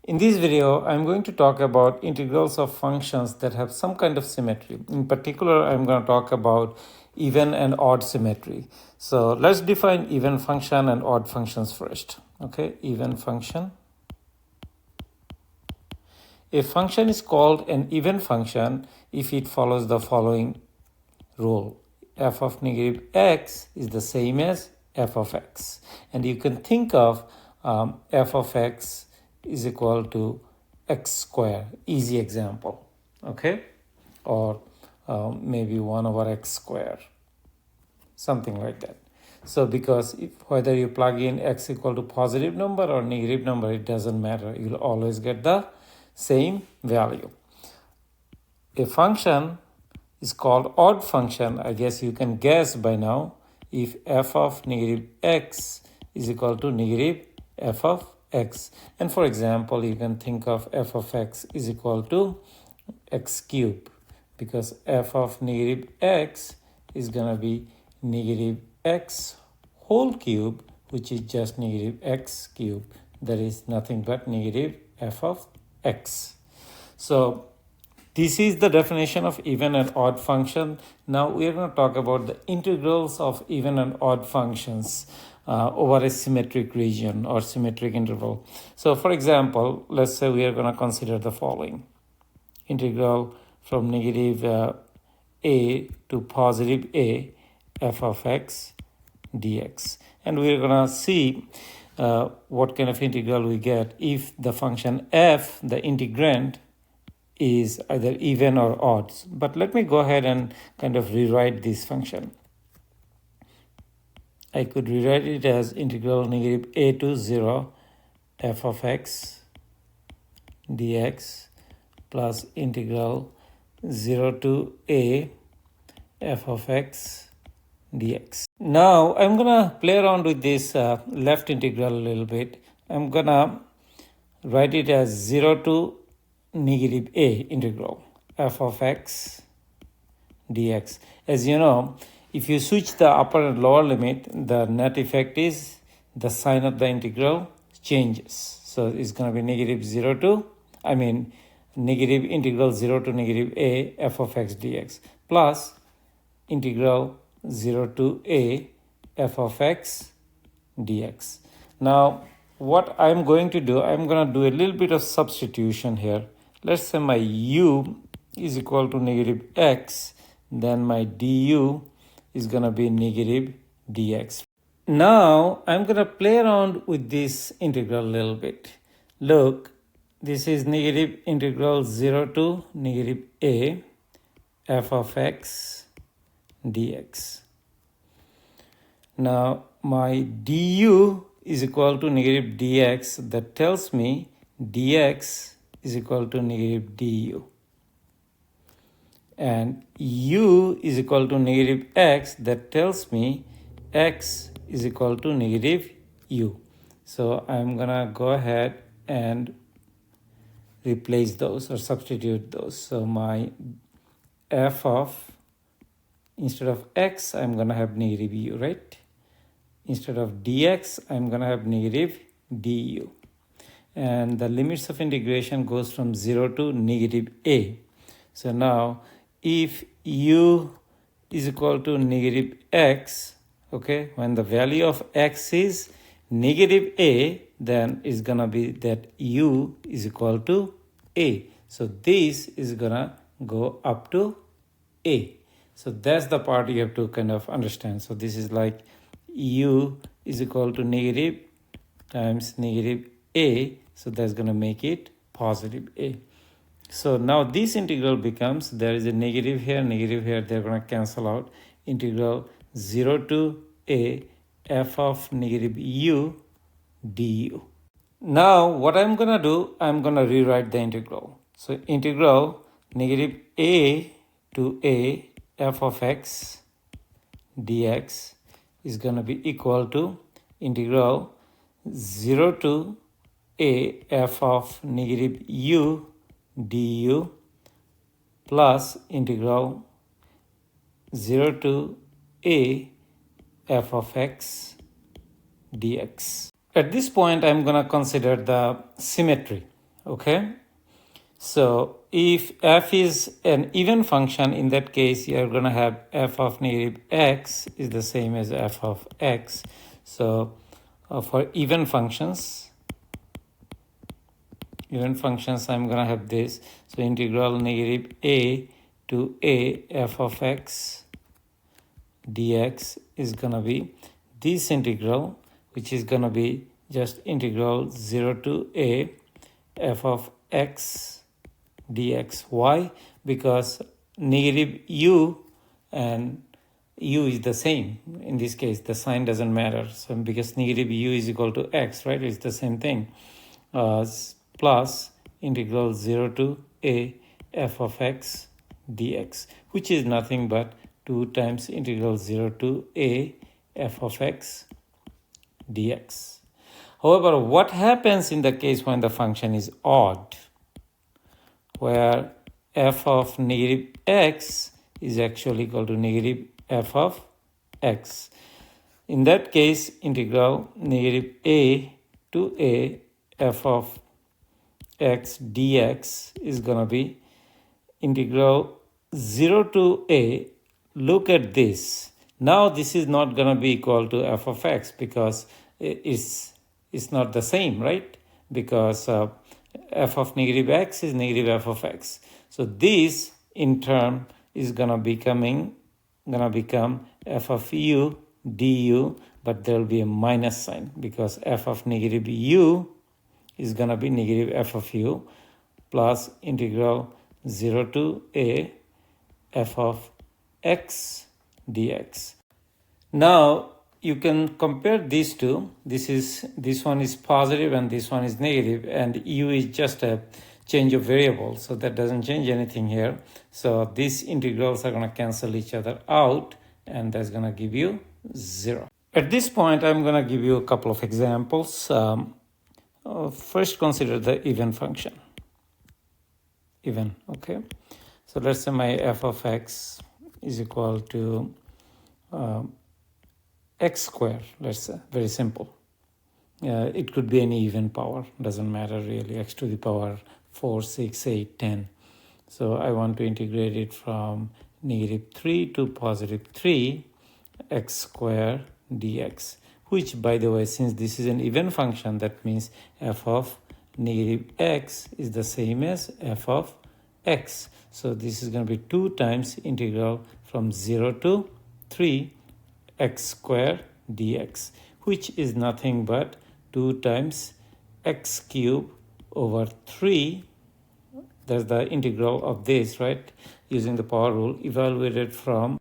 In this video, I'm going to talk about integrals of functions that have some kind of symmetry. In particular, I'm going to talk about even and odd symmetry. So let's define even function and odd functions first. Okay, even function. A function is called an even function if it follows the following rule. F of negative x is the same as f of x. And you can think of f of x is equal to x square, easy example, okay? Or maybe 1 over x square, something like that. So because whether you plug in x equal to positive number or negative number, it doesn't matter. You'll always get the same value. A function is called odd function. I guess you can guess by now if f of negative x is equal to negative f of x. And for example, you can think of f of x is equal to x cube, because f of negative x is going to be negative x whole cube, which is just negative x cube. That is nothing but negative f of x. So this is the definition of even and odd function. Now we are going to talk about the integrals of even and odd functions over a symmetric region or symmetric interval. So for example, let's say we are going to consider the following. Integral from negative a to positive a f of x dx. And we're going to see what kind of integral we get if the function f, the integrand, is either even or odd. But let me go ahead and kind of rewrite this function. I could rewrite it as integral negative a to 0 f of x dx plus integral 0 to a f of x dx. Now I'm going to play around with this left integral a little bit. I'm going to write it as 0 to negative a integral f of x dx. As you know, if you switch the upper and lower limit, the net effect is the sign of the integral changes. So it's going to be negative integral 0 to negative a f of x dx plus integral 0 to a f of x dx. Now what I'm going to do, I'm going to do a little bit of substitution here. Let's say my u is equal to negative x, then my du is going to be negative dx. Now I'm going to play around with this integral a little bit. Look, this is negative integral 0 to negative a f of x dx. Now my du is equal to negative dx. That tells me dx is equal to negative du. And u is equal to negative x. That tells me x is equal to negative u. So I'm going to go ahead and replace those or substitute those. So my f of, instead of x, I'm going to have negative u, right? Instead of dx, I'm going to have negative du. And the limits of integration goes from 0 to negative a. So now, if u is equal to negative x, okay, when the value of x is negative a, then it's going to be that u is equal to a. So this is going to go up to a. So that's the part you have to kind of understand. So this is like u is equal to negative times negative a. So that's going to make it positive a. So now this integral becomes, there is a negative here, they're going to cancel out. Integral 0 to a f of negative u du. Now what I'm going to do, I'm going to rewrite the integral. So integral negative a to a f of x dx is going to be equal to integral 0 to a f of negative u du plus integral 0 to a f of x dx. At this point, I'm going to consider the symmetry. okay? So if f is an even function, in that case, you're going to have f of negative x is the same as f of x. So for even functions, I'm going to have this. So integral negative a to a f of x dx is going to be this integral, which is going to be just integral 0 to a f of x dx. Why? Because negative u and u is the same. In this case, the sign doesn't matter. So because negative u is equal to x, right? It's the same thing. Plus integral 0 to a f of x dx, which is nothing but 2 times integral 0 to a f of x dx. However, what happens in the case when the function is odd, where f of negative x is actually equal to negative f of x? In that case, integral negative a to a f of x dx is going to be integral 0 to a. Look at this. Now this is not going to be equal to f of x because it's not the same, right? Because f of negative x is negative f of x. So this in turn is going to become f of u du, but there will be a minus sign because f of negative u is going to be negative f of u plus integral 0 to a f of x dx. Now you can compare these two. This one is positive and this one is negative, and u is just a change of variable, so that doesn't change anything here. So these integrals are going to cancel each other out, and that's going to give you 0. At this point, I'm going to give you a couple of examples. First, consider the even function. Even, okay? So let's say my f of x is equal to x squared, let's say, very simple. It could be any even power, doesn't matter really, x to the power 4, 6, 8, 10. So I want to integrate it from negative 3 to positive 3 x squared dx, which, by the way, since this is an even function, that means f of negative x is the same as f of x. So this is going to be 2 times integral from 0 to 3 x squared dx, which is nothing but 2 times x cubed over 3. That's the integral of this, right? Using the power rule, evaluated from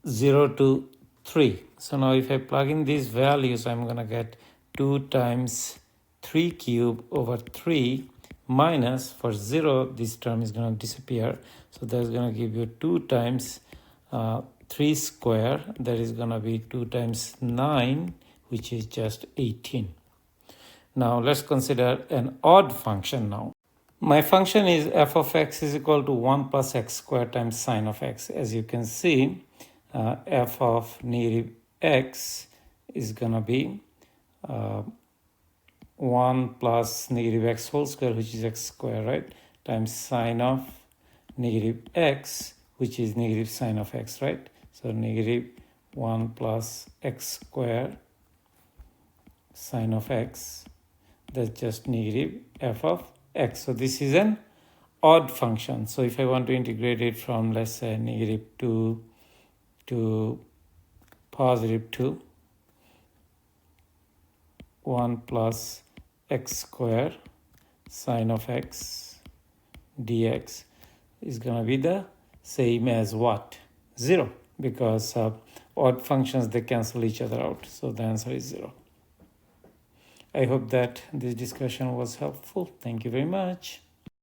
0 to 3. So now if I plug in these values, I'm going to get 2 times 3 cubed over 3 minus, for 0, this term is going to disappear. So that's going to give you 2 times 3 square, that is going to be 2 times 9, which is just 18. Now let's consider an odd function now. My function is f of x is equal to 1 plus x squared times sine of x. As you can see, f of negative x is going to be 1 plus negative x whole square, which is x squared, right, times sine of negative x, which is negative sine of x, right? So negative 1 plus x squared sine of x, that's just negative f of x. So this is an odd function. So if I want to integrate it from, let's say, negative 2 to positive 2, 1 plus x squared sine of x dx is going to be the same as what? 0, because odd functions, they cancel each other out. So the answer is 0. I hope that this discussion was helpful. Thank you very much.